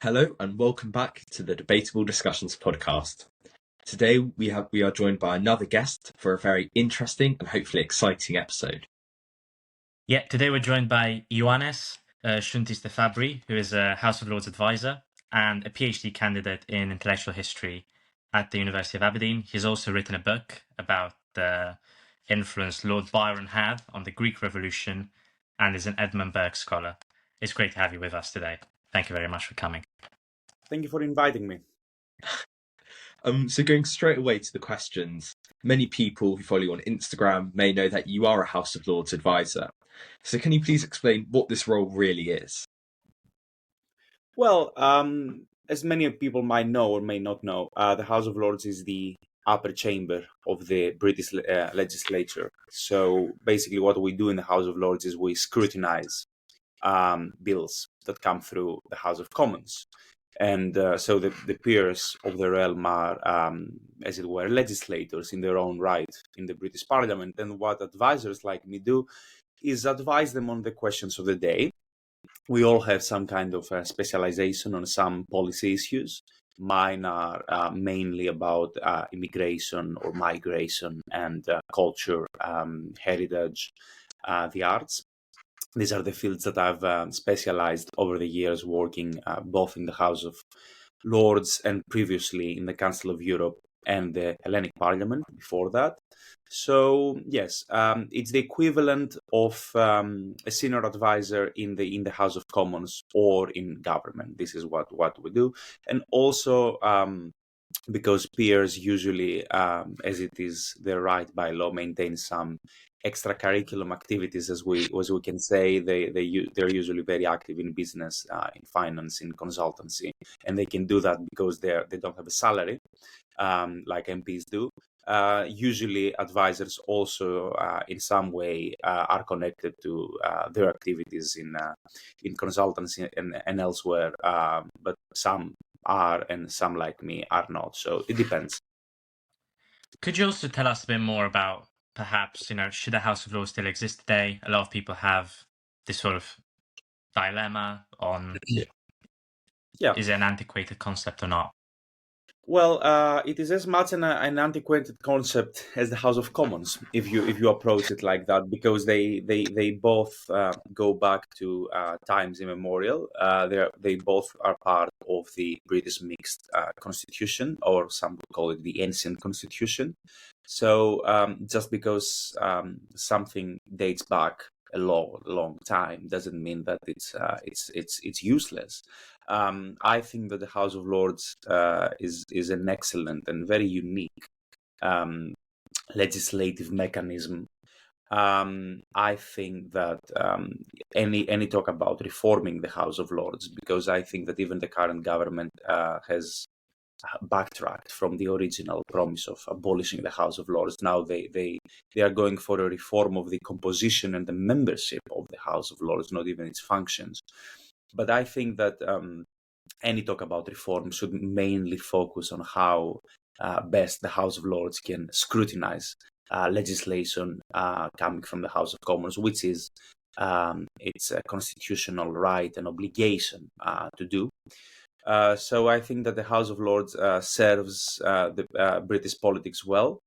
Hello and welcome back to the Debatable Discussions podcast. Today we are joined by another guest for a very interesting and hopefully exciting episode. Yeah, today we're joined by Ioannes Chountis de Fabri, who is a House of Lords advisor and a PhD candidate in intellectual history at the University of Aberdeen. He's also written a book about the influence Lord Byron had on the Greek Revolution and is an Edmund Burke scholar. It's great to have you with us today. Thank you very much for coming. Thank you for inviting me. So going straight away to the questions, many people who follow you on Instagram may know that you are a House of Lords advisor. So can you please explain what this role really is? Well, as many people might know or may not know, the House of Lords is the upper chamber of the British legislature. So basically what we do in the House of Lords is we scrutinize bills that come through the House of Commons. And so the peers of the realm are, as it were, legislators in their own right in the British Parliament. And what advisors like me do is advise them on the questions of the day. We all have some kind of specialization on some policy issues. Mine are mainly about immigration or migration and culture, heritage, the arts. These are the fields that I've specialized over the years working both in the House of Lords and previously in the Council of Europe and the Hellenic Parliament before that. So yes, it's the equivalent of a senior advisor in the House of Commons or in government. This is what we do, and also because peers usually, as it is their right by law, maintain some extracurriculum activities, as we can say. They're usually very active in business, in finance, in consultancy, and they can do that because they don't have a salary like MPs do. Usually advisors also in some way are connected to their activities in consultancy and elsewhere, but some are and some like me are not, so it depends. Could you also tell us a bit more about perhaps, should the House of Lords still exist today? A lot of people have this sort of dilemma on is it an antiquated concept or not? Well, it is as much an antiquated concept as the House of Commons, if you approach it like that, because they both go back to times immemorial. They both are part of the British mixed constitution, or some would call it the ancient constitution. So just because something dates back a long time doesn't mean that it's useless. I think that the House of Lords is an excellent and very unique legislative mechanism. I think that any talk about reforming the House of Lords, because I think that even the current government has backtracked from the original promise of abolishing the House of Lords. Now they are going for a reform of the composition and the membership of the House of Lords, not even its functions. But I think that any talk about reform should mainly focus on how best the House of Lords can scrutinize legislation coming from the House of Commons, which is its constitutional right and obligation to do. So I think that the House of Lords serves the British politics well.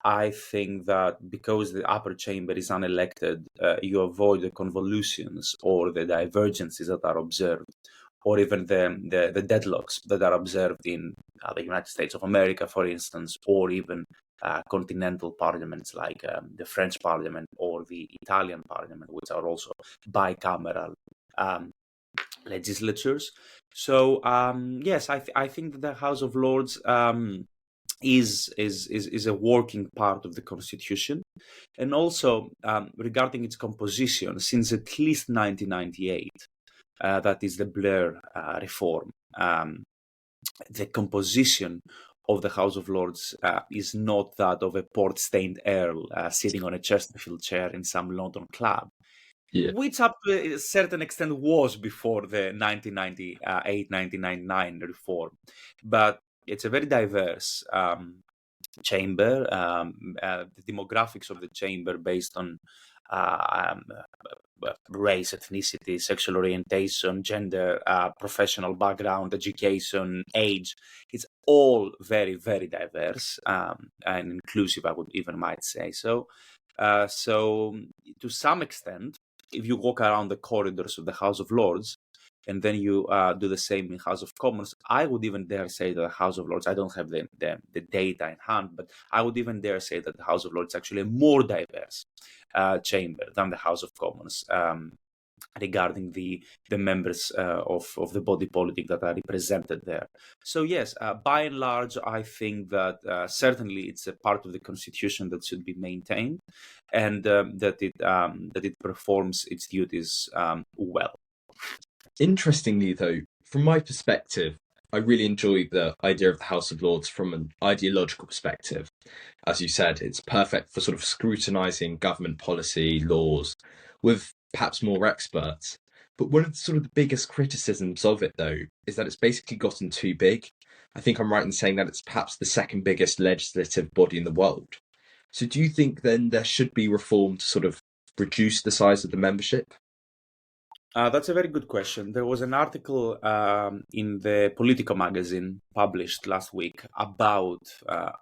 I think that because the upper chamber is unelected, you avoid the convolutions or the divergences that are observed, or even the deadlocks that are observed in the United States of America, for instance, or even continental parliaments like the French Parliament or the Italian Parliament, which are also bicameral legislatures. So yes, I think that the House of Lords is a working part of the Constitution, and also regarding its composition, since at least 1998, that is the Blair reform. The composition of the House of Lords is not that of a port-stained earl sitting on a Chesterfield chair in some London club. Yeah. Which up to a certain extent was before the 1998-1999 reform. But it's a very diverse chamber. The demographics of the chamber based on race, ethnicity, sexual orientation, gender, professional background, education, age. It's all very, very diverse and inclusive, I would even might say. So to some extent, if you walk around the corridors of the House of Lords, and then you do the same in House of Commons, I would even dare say that the House of Lords, I don't have the data in hand, but I would even dare say that the House of Lords is actually a more diverse chamber than the House of Commons regarding the members of the body politic that are represented there. So yes, by and large, I think that certainly it's a part of the constitution that should be maintained, and that it performs its duties well. Interestingly, though, from my perspective, I really enjoy the idea of the House of Lords from an ideological perspective. As you said, it's perfect for sort of scrutinising government policy, laws, with perhaps more experts. But one of the sort of the biggest criticisms of it, though, is that it's basically gotten too big. I think I'm right in saying that it's perhaps the second biggest legislative body in the world. So do you think then there should be reform to sort of reduce the size of the membership? That's a very good question. There was an article in the Politico magazine published last week about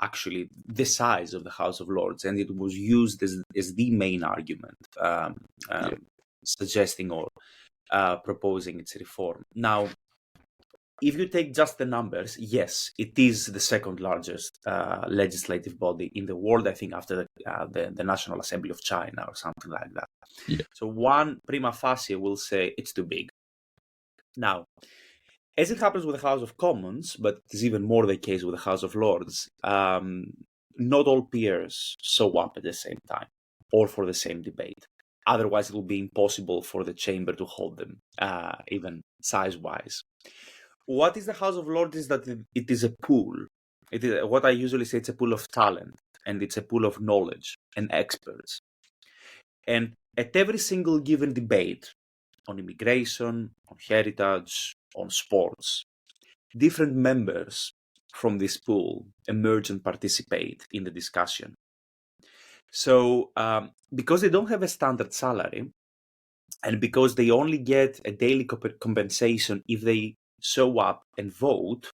actually the size of the House of Lords, and it was used as the main argument suggesting or proposing its reform. Now, if you take just the numbers, yes, it is the second largest legislative body in the world, I think, after the National Assembly of China or something like that. Yeah. So one prima facie will say it's too big. Now, as it happens with the House of Commons, but it's even more the case with the House of Lords, not all peers show up at the same time or for the same debate. Otherwise, it will be impossible for the chamber to hold them, even size-wise. What is the House of Lords is that it is a pool. It is what I usually say, it's a pool of talent, and it's a pool of knowledge and experts. And at every single given debate on immigration, on heritage, on sports, different members from this pool emerge and participate in the discussion. So because they don't have a standard salary, and because they only get a daily compensation if they show up and vote,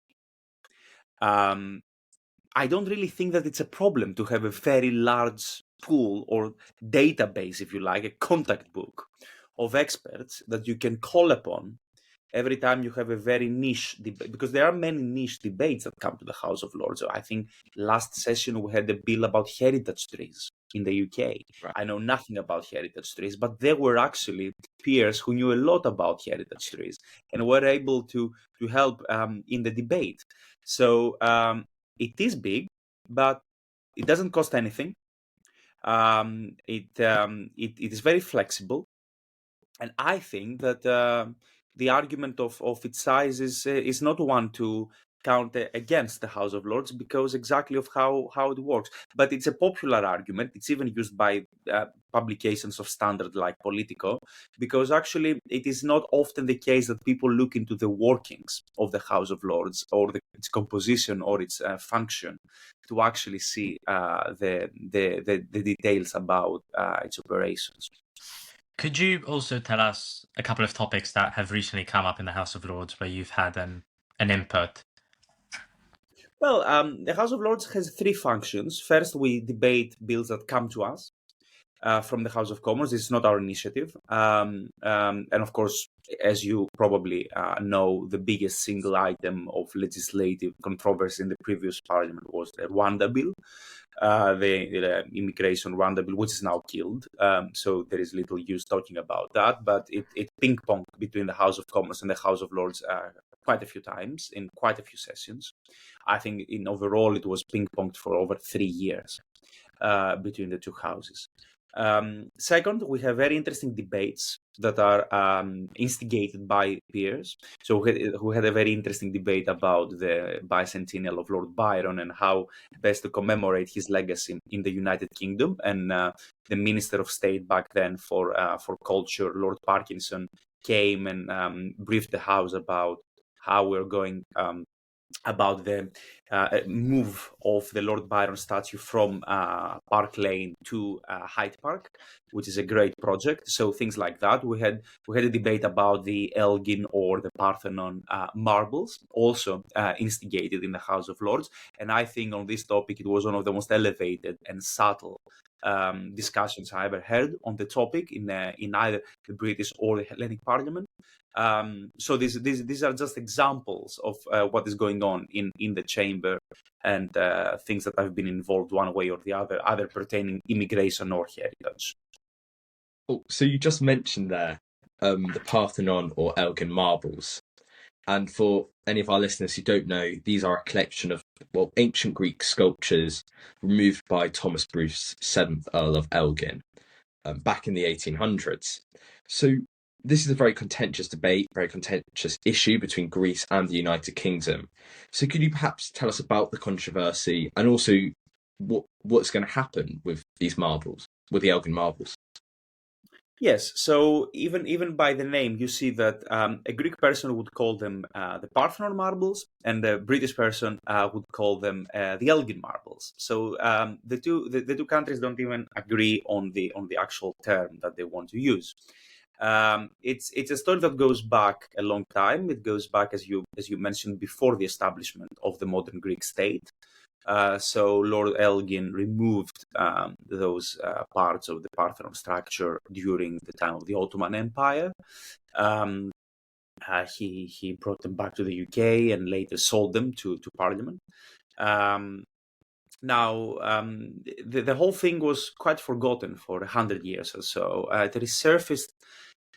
I don't really think that it's a problem to have a very large pool or database, if you like, a contact book of experts that you can call upon every time you have a very niche debate, because there are many niche debates that come to the House of Lords. So I think last session we had a bill about heritage trees in the UK. Right. I know nothing about heritage trees, but there were actually peers who knew a lot about heritage trees and were able to help in the debate. So it is big, but it doesn't cost anything. It is very flexible, and I think that the argument of its size is not one to count against the House of Lords, because exactly of how it works. But it's a popular argument. It's even used by publications of standard like Politico, because actually it is not often the case that people look into the workings of the House of Lords or its composition or its function to actually see the details about its operations. Could you also tell us a couple of topics that have recently come up in the House of Lords where you've had an input? Well, the House of Lords has three functions. First, we debate bills that come to us from the House of Commons. It's not our initiative. And of course, as you probably know, the biggest single item of legislative controversy in the previous parliament was the Rwanda bill, the immigration Rwanda bill, which is now killed. So there is little use talking about that. But it ping-ponged between the House of Commons and the House of Lords quite a few times in quite a few sessions. I think in overall it was ping-ponged for over 3 years between the two houses. Second, we have very interesting debates that are instigated by peers. So we had a very interesting debate about the bicentennial of Lord Byron and how best to commemorate his legacy in the United Kingdom. And the Minister of State back then for Culture, Lord Parkinson, came and briefed the House about how we're going about the move of the Lord Byron statue from Park Lane to Hyde Park, which is a great project. So things like that. We had a debate about the Elgin or the Parthenon marbles, also instigated in the House of Lords. And I think on this topic, it was one of the most elevated and subtle discussions I ever heard on the topic in either the British or the Hellenic Parliament. So these are just examples of what is going on in the chamber, and things that have been involved one way or the other, either pertaining immigration or heritage. Oh, so you just mentioned there the Parthenon or Elgin marbles. And for any of our listeners who don't know, these are a collection of ancient Greek sculptures removed by Thomas Bruce, 7th Earl of Elgin, back in the 1800s. So this is a very contentious debate, very contentious issue between Greece and the United Kingdom. So could you perhaps tell us about the controversy and also what's going to happen with these marbles, with the Elgin marbles? Yes, so even by the name, you see that a Greek person would call them the Parthenon marbles, and a British person would call them the Elgin marbles. So the two countries don't even agree on the actual term that they want to use. It's a story that goes back a long time. It goes back, as you mentioned, before the establishment of the modern Greek state. So Lord Elgin removed those parts of the Parthenon structure during the time of the Ottoman Empire. He brought them back to the UK and later sold them to Parliament. Now, the whole thing was quite forgotten for 100 years or so. It resurfaced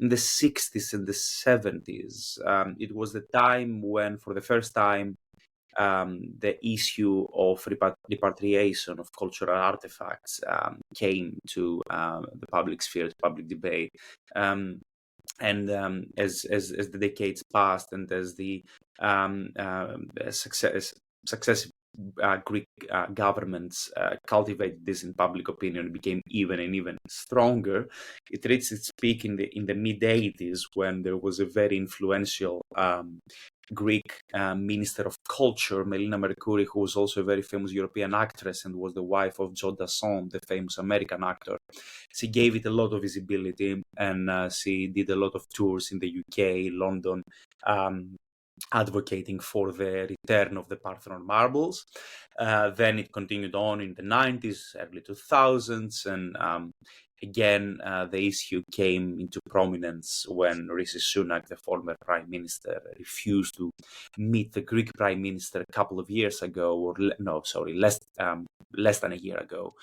in the 60s and the 70s. It was the time when, for the first time, the issue of repatriation of cultural artifacts came to the public sphere, public debate. And as the decades passed, and as the successive Greek governments cultivated this in public opinion, it became even stronger. It reached its peak in the mid 80s, when there was a very influential Greek Minister of Culture, Melina Mercouri, who was also a very famous European actress and was the wife of Joe Dassin, the famous American actor. She gave it a lot of visibility, and she did a lot of tours in the UK, London, advocating for the return of the Parthenon marbles. Then it continued on in the 90s, early 2000s, and again, the issue came into prominence when Rishi Sunak, the former prime minister, refused to meet the Greek prime minister a couple of years ago, less than a year ago.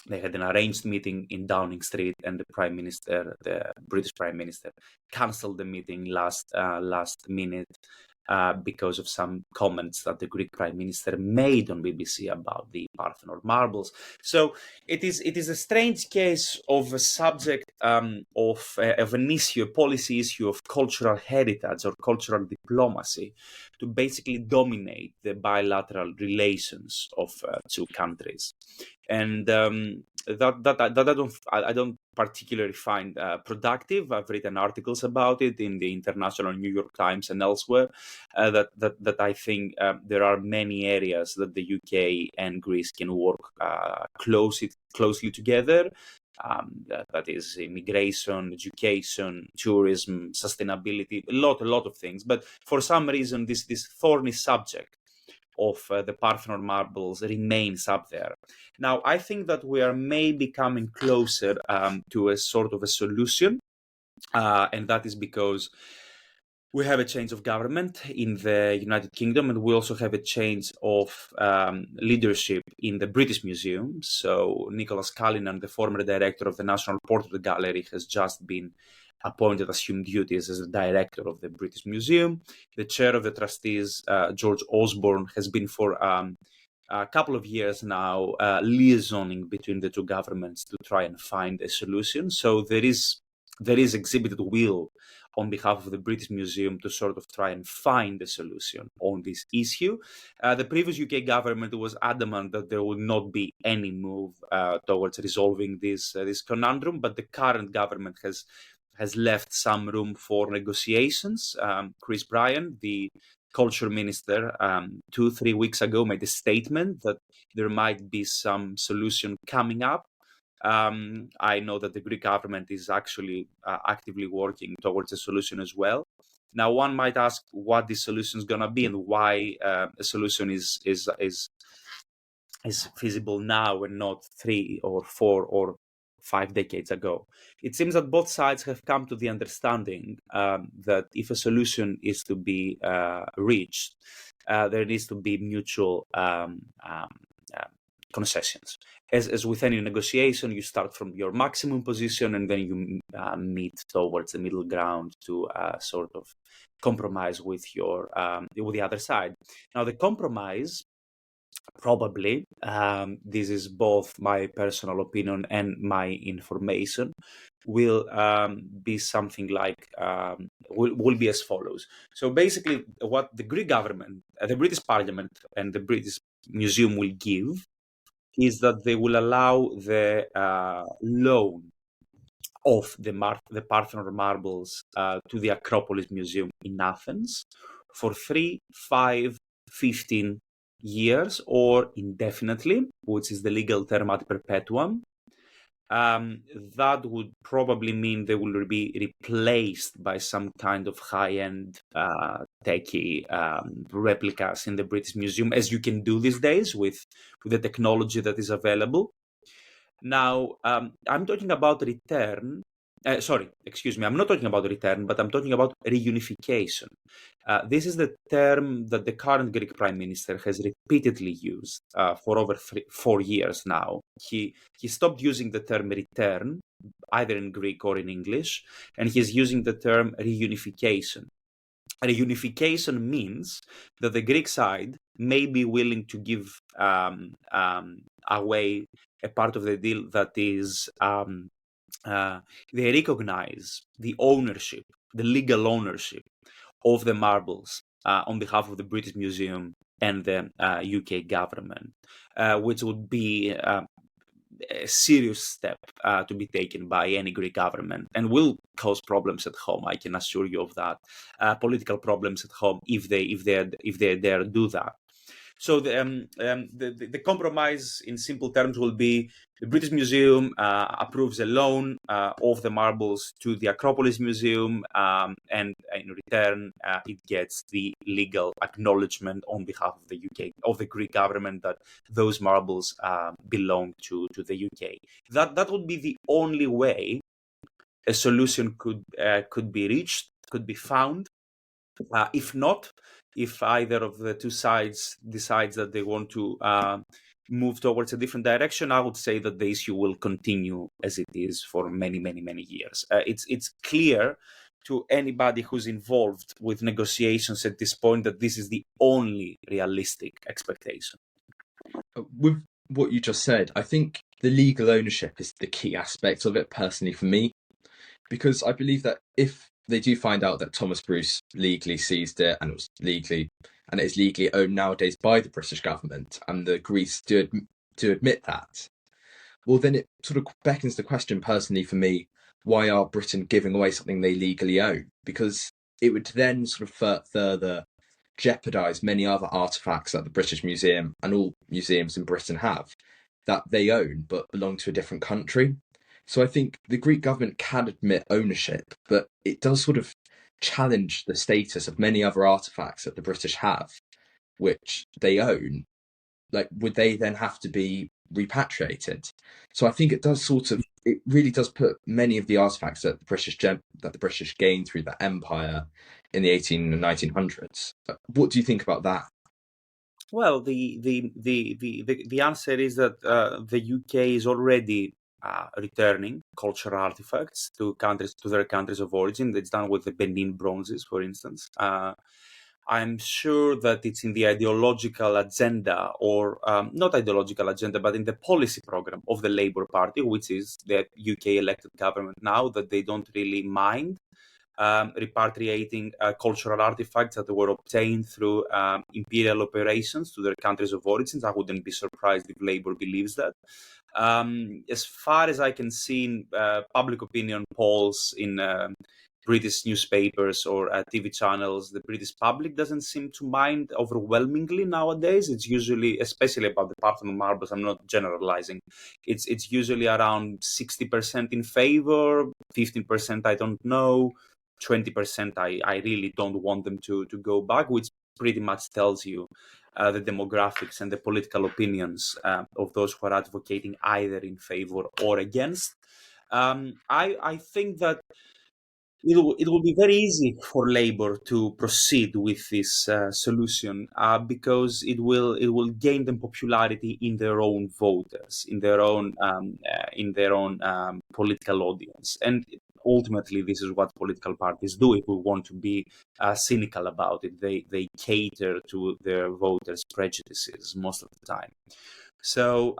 They had an arranged meeting in Downing Street, and the British Prime Minister, cancelled the meeting last minute because of some comments that the Greek Prime Minister made on BBC about the Parthenon marbles. So it is a strange case of a subject of an issue, a policy issue of cultural heritage or cultural diplomacy, to basically dominate the bilateral relations of two countries. And I don't particularly find productive. I've written articles about it in the International New York Times and elsewhere. That I think there are many areas that the UK and Greece can work closely together. That is immigration, education, tourism, sustainability, a lot of things. But for some reason, this thorny subject of the Parthenon marbles remains up there. Now, I think that we are maybe coming closer to a sort of a solution, and that is because we have a change of government in the United Kingdom, and we also have a change of leadership in the British Museum. So Nicholas Cullinan, the former director of the National Portrait Gallery, has just been appointed, assumed duties as the director of the British Museum. The chair of the trustees, George Osborne, has been for a couple of years now liaisoning between the two governments to try and find a solution. So there is exhibited will on behalf of the British Museum to sort of try and find a solution on this issue. The previous UK government was adamant that there would not be any move towards resolving this conundrum, but the current government has left some room for negotiations. Chris Bryan, the culture minister 2-3 weeks ago made a statement that there might be some solution coming up. I know that the Greek government is actually actively working towards a solution as well. Now, one might ask what the solution is going to be and why a solution is feasible now and not 3 or 4 or 5 decades ago. It seems that both sides have come to the understanding that if a solution is to be reached, there needs to be mutual concessions. As with any negotiation, you start from your maximum position and then you meet towards the middle ground to sort of compromise with with the other side. Now, the compromise, probably, this is both my personal opinion and my information, will be something like will be as follows. So basically, what the Greek government, the British Parliament, and the British Museum will give is that they will allow the loan of the Parthenon marbles to the Acropolis Museum in Athens for 3, 5, 15 years or indefinitely, which is the legal term ad perpetuum. That would probably mean they will be replaced by some kind of high-end techie replicas in the British Museum, as you can do these days with the technology that is available. Now, I'm talking about return. Sorry, excuse me. I'm not talking about return, but I'm talking about reunification. This is the term that the current Greek Prime Minister has repeatedly used for over 4 years now. He stopped using the term return, either in Greek or in English, and he's using the term reunification. Reunification means that the Greek side may be willing to give away a part of the deal that is they recognize the ownership, the legal ownership of the marbles on behalf of the British Museum and the UK government, which would be a serious step to be taken by any Greek government and will cause problems at home. I can assure you of that. Political problems at home if they dare do that. So the compromise, in simple terms, will be the British Museum approves a loan of the marbles to the Acropolis Museum, and in return, it gets the legal acknowledgement on behalf of the UK, of the Greek government, that those marbles belong to the UK. That would be the only way a solution could be reached, could be found. If not, if either of the two sides decides that they want to move towards a different direction, I would say that the issue will continue as it is for many, many, many years. It's clear to anybody who's involved with negotiations at this point that this is the only realistic expectation. With what you just said, I think the legal ownership is the key aspect of it, personally, for me, because I believe that if they do find out that Thomas Bruce legally seized it and it is legally owned nowadays by the British government, and the Greece do admit that, well, then it sort of beckons the question, personally for me, why are Britain giving away something they legally own? Because it would then sort of further jeopardise many other artefacts that the British Museum and all museums in Britain have that they own but belong to a different country. So I think the Greek government can admit ownership, but it does sort of challenge the status of many other artefacts that the British have, which they own. Like, would they then have to be repatriated? So I think it really does put many of the artefacts that the British gained through the empire in the 1800s and 1900s. What do you think about that? Well, the answer is that the UK is already returning cultural artifacts to their countries of origin. It's done with the Benin bronzes, for instance. I'm sure that it's in the ideological agenda, or not ideological agenda, but in the policy program of the Labour Party, which is the UK elected government now, that they don't really mind repatriating cultural artifacts that were obtained through imperial operations to their countries of origin. I wouldn't be surprised if Labour believes that. As far as I can see in public opinion polls in British newspapers or TV channels, the British public doesn't seem to mind overwhelmingly nowadays. It's usually, especially about the Parthenon marbles, I'm not generalizing, it's usually around 60% in favor, 15% I don't know, 20% I really don't want them to go back, which pretty much tells you the demographics and the political opinions of those who are advocating either in favor or against. I think that it will be very easy for Labour to proceed with this solution because it will gain them popularity in their own voters, in their own political audience, and ultimately this is what political parties do. If we want to be cynical about it, they cater to their voters' prejudices most of the time. So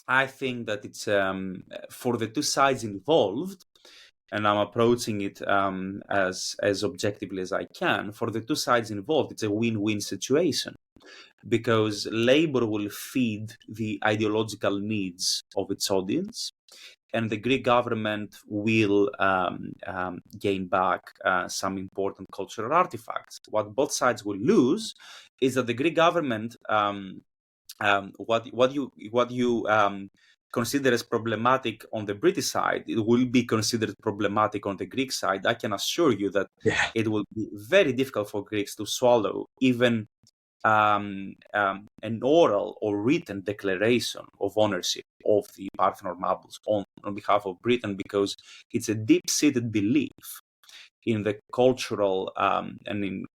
I think that it's for the two sides involved, and I'm approaching it as objectively as I can. For the two sides involved, it's a win-win situation because Labour will feed the ideological needs of its audience, and the Greek government will gain back some important cultural artifacts. What both sides will lose is that the Greek government, what you consider as problematic on the British side, it will be considered problematic on the Greek side. I can assure you that it will be very difficult for Greeks to swallow even an oral or written declaration of ownership of the Parthenon marbles on behalf of Britain, because it's a deep-seated belief in the cultural and in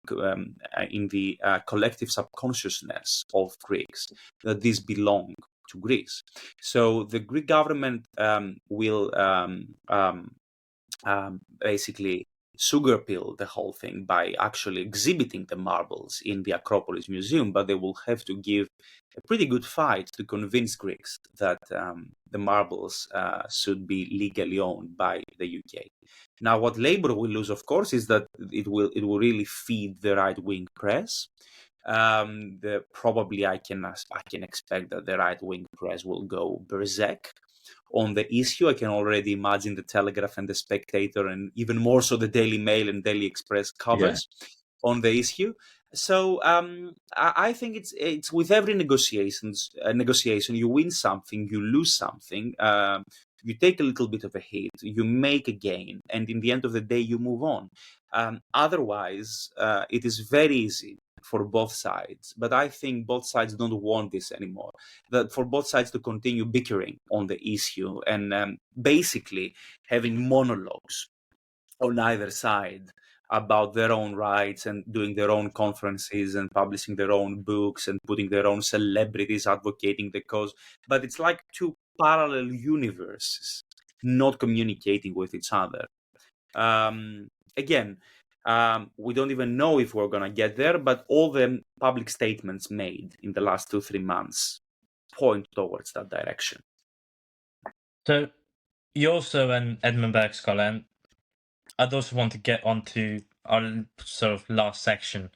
the collective subconsciousness of Greeks that these belong to Greece. So the Greek government will basically sugar pill the whole thing by actually exhibiting the marbles in the Acropolis Museum, but they will have to give a pretty good fight to convince Greeks that the marbles should be legally owned by the UK. Now, what Labour will lose, of course, is that it will really feed the right-wing press. Probably I can expect that the right-wing press will go berserk on the issue. I can already imagine the Telegraph and the Spectator, and even more so the Daily Mail and Daily Express covers on the issue. So I think it's with every negotiation you win something, you lose something. You take a little bit of a hit, you make a gain, and in the end of the day, you move on. Otherwise, it is very easy for both sides, but I think both sides don't want this anymore. That for both sides to continue bickering on the issue and basically having monologues on either side about their own rights and doing their own conferences and publishing their own books and putting their own celebrities advocating the cause. But it's like two parallel universes not communicating with each other. Again, we don't even know if we're going to get there, but all the public statements made in the last 2-3 months point towards that direction. So you're also an Edmund Burke scholar, and I'd also want to get onto our sort of last section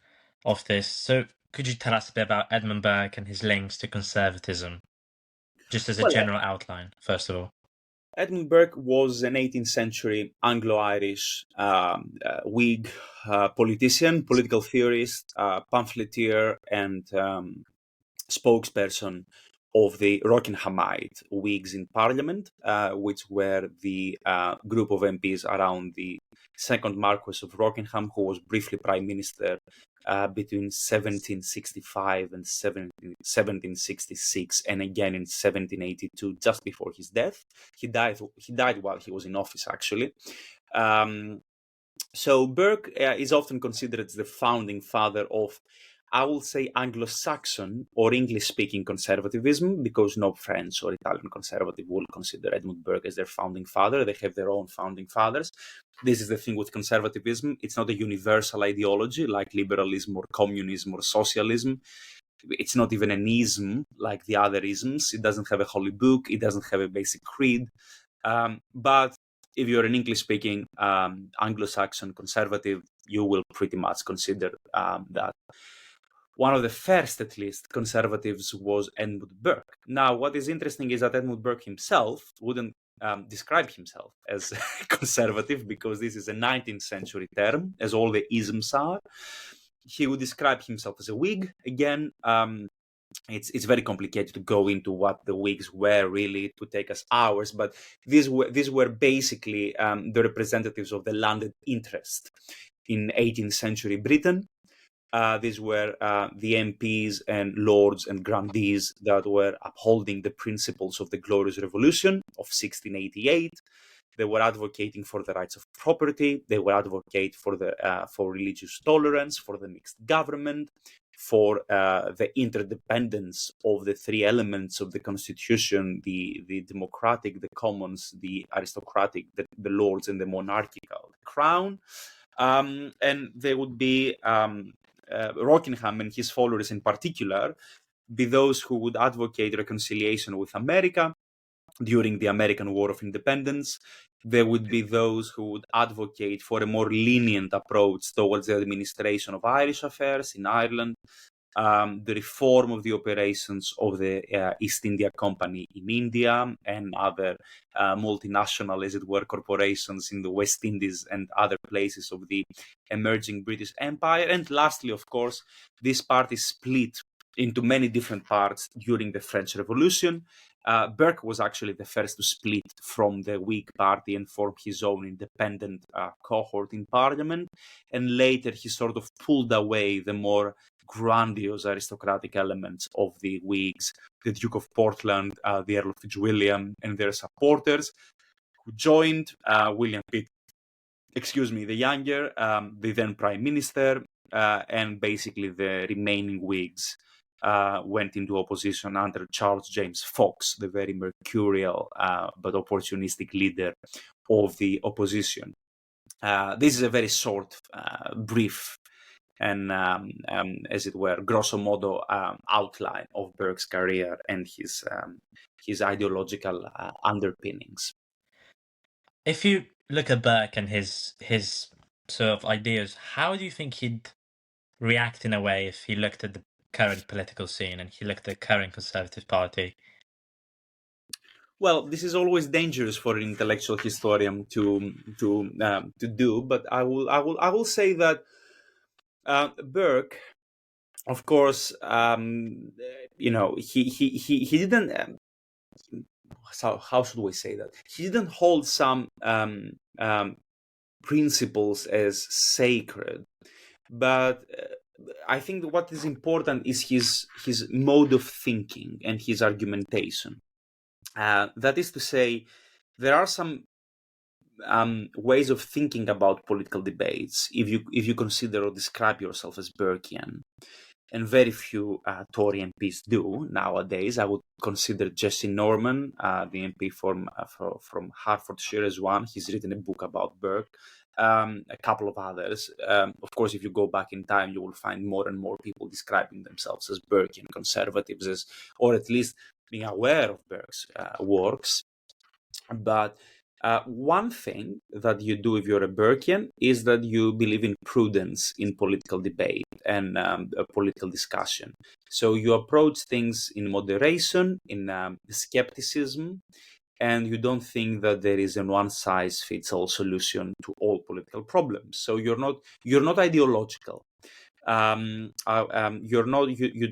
of this. So could you tell us a bit about Edmund Burke and his links to conservatism, just as a general outline, first of all? Edmund Burke was an 18th century Anglo-Irish Whig politician, political theorist, pamphleteer, and spokesperson of the Rockinghamite Whigs in Parliament, which were the group of MPs around the second Marquess of Rockingham, who was briefly Prime Minister between 1765 and 1766, and again in 1782, just before his death. He died while he was in office, actually. So Burke is often considered as the founding father of, I will say, Anglo-Saxon or English-speaking conservatism, because no French or Italian conservative will consider Edmund Burke as their founding father. They have their own founding fathers. This is the thing with conservatism. It's not a universal ideology like liberalism or communism or socialism. It's not even an ism like the other isms. It doesn't have a holy book. It doesn't have a basic creed. But if you're an English-speaking Anglo-Saxon conservative, you will pretty much consider that. One of the first, at least, conservatives was Edmund Burke. Now, what is interesting is that Edmund Burke himself wouldn't describe himself as conservative, because this is a 19th century term, as all the isms are. He would describe himself as a Whig. Again, it's very complicated to go into what the Whigs were really. It would take us hours, but these were basically the representatives of the landed interest in 18th century Britain. These were the MPs and lords and grandees that were upholding the principles of the Glorious Revolution of 1688. They were advocating for the rights of property. They were advocating for religious tolerance, for the mixed government, for the interdependence of the three elements of the constitution: the democratic, the commons, the aristocratic, the lords, and the monarchical crown. And they would be Rockingham and his followers in particular, be those who would advocate reconciliation with America during the American War of Independence. There would be those who would advocate for a more lenient approach towards the administration of Irish affairs in Ireland, the reform of the operations of the East India Company in India and other multinational, as it were, corporations in the West Indies and other places of the emerging British Empire. And lastly, of course, this party split into many different parts during the French Revolution. Burke was actually the first to split from the Whig Party and form his own independent cohort in Parliament. And later he sort of pulled away the more grandiose aristocratic elements of the Whigs, the Duke of Portland, the Earl of Fitzwilliam, and their supporters, who joined William Pitt, the younger, the then Prime Minister, and basically the remaining Whigs went into opposition under Charles James Fox, the very mercurial but opportunistic leader of the opposition. This is a very short, brief, and as it were, grosso modo outline of Burke's career and his ideological underpinnings. If you look at Burke and his sort of ideas, how do you think he'd react in a way if he looked at the current political scene and he looked at the current Conservative Party? Well, this is always dangerous for an intellectual historian to do, but I will say that Burke, of course, he didn't. How should we say that? He didn't hold some principles as sacred, but I think what is important is his mode of thinking and his argumentation. That is to say, there are some ways of thinking about political debates if you consider or describe yourself as Burkean, and very few Tory MPs do nowadays. I would consider Jesse Norman, the MP from Hertfordshire, as one. He's written a book about Burke. A couple of others. Of course, if you go back in time, you will find more and more people describing themselves as Burkean conservatives, or at least being aware of Burke's works. But one thing that you do if you're a Burkean is that you believe in prudence in political debate and political discussion. So you approach things in moderation, in skepticism, and you don't think that there is a one-size-fits-all solution to all political problems. So you're not ideological. You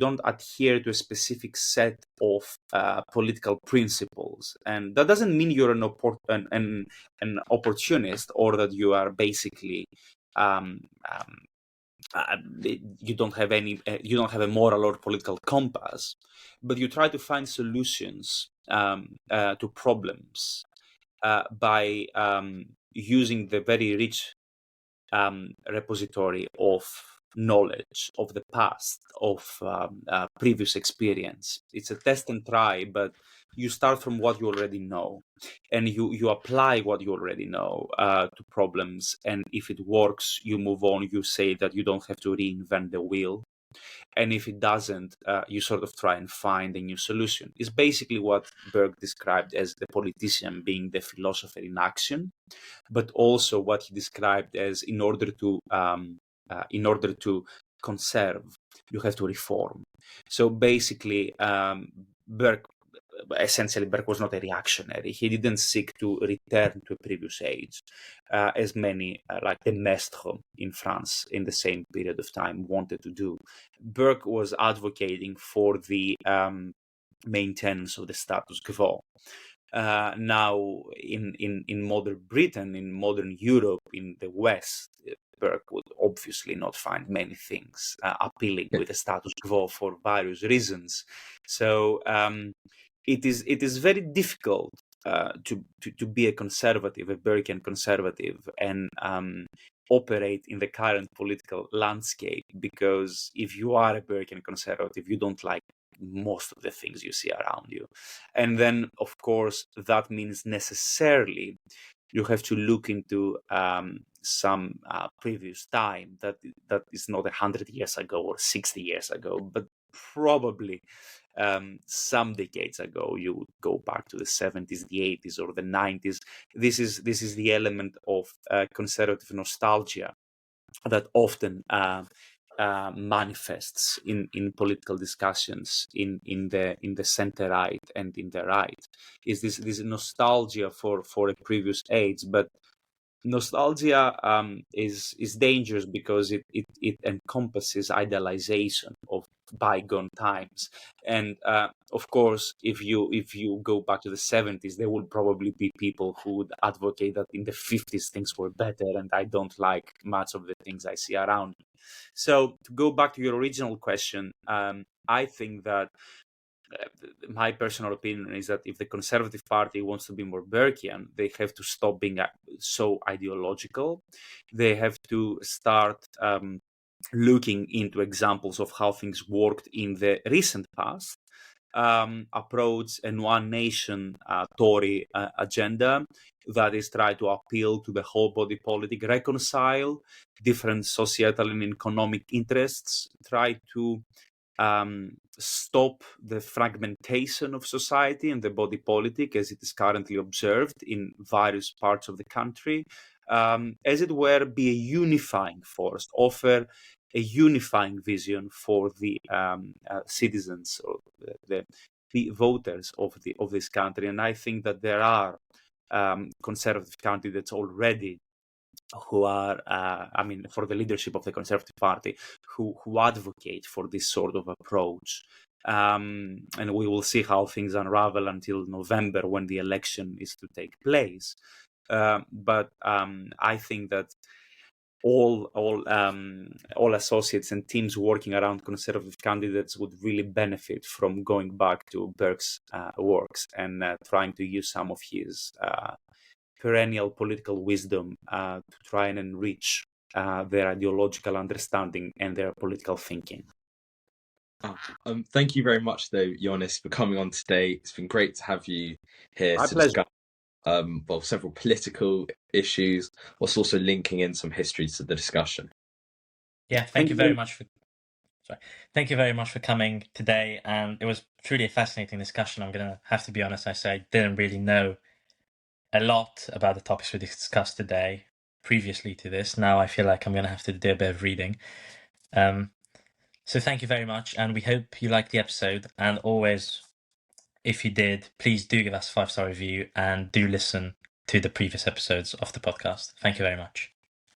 don't adhere to a specific set of political principles, and that doesn't mean you're an opportunist, or that you are basically you don't have a moral or political compass, but you try to find solutions to problems by using the very rich repository of knowledge of the past, of previous experience. It's a test and try, but you start from what you already know, and you apply what you already know to problems. And if it works, you move on. You say that you don't have to reinvent the wheel. And if it doesn't, you sort of try and find a new solution. It's basically what Burke described as the politician being the philosopher in action, but also what he described as in order to conserve, you have to reform. So basically, Burke essentially Burke was not a reactionary. He didn't seek to return to a previous age, as many like the Mestre in France in the same period of time wanted to do. Burke was advocating for the maintenance of the status quo. Now, in modern Britain, in modern Europe, in the West, Burke would obviously not find many things appealing with the status quo for various reasons. So it is very difficult to be a conservative, a Burkean conservative, and operate in the current political landscape, because if you are a Burkean conservative, you don't like most of the things you see around you. And then, of course, that means necessarily you have to look into some previous time that is not 100 years ago or 60 years ago, but probably some decades ago. You would go back to the 70s, the 80s, or the 90s. This is the element of conservative nostalgia that often manifests in political discussions in the center right and in the right. Is this nostalgia for a previous age, but nostalgia is dangerous because it encompasses idealization of bygone times. And of course, if you go back to the 70s, there will probably be people who would advocate that in the 50s things were better, and I don't like much of the things I see around me. So to go back to your original question, I think that my personal opinion is that if the Conservative Party wants to be more Burkean, they have to stop being so ideological. They have to start looking into examples of how things worked in the recent past, approach a one nation Tory agenda that is try to appeal to the whole body politic, reconcile different societal and economic interests, try to stop the fragmentation of society and the body politic as it is currently observed in various parts of the country, as it were, be a unifying force, offer a unifying vision for the citizens or the voters of this country. And I think that there are conservative candidates already who are, for the leadership of the Conservative Party, who advocate for this sort of approach. And we will see how things unravel until November, when the election is to take place. But I think that all associates and teams working around conservative candidates would really benefit from going back to Burke's works and trying to use some of his perennial political wisdom to try and enrich their ideological understanding and their political thinking. Thank you very much, though, Ioannes, for coming on today. It's been great to have you here My to pleasure. discuss several political issues, whilst also linking in some history to the discussion. Yeah, thank you very much for coming today, and it was truly a fascinating discussion. I'm gonna have to be honest, I didn't really know a lot about the topics we discussed today previously to this. Now I feel like I'm gonna have to do a bit of reading. So thank you very much, and we hope you liked the episode. And always, if you did, please do give us a 5-star review and do listen to the previous episodes of the podcast. Thank you very much.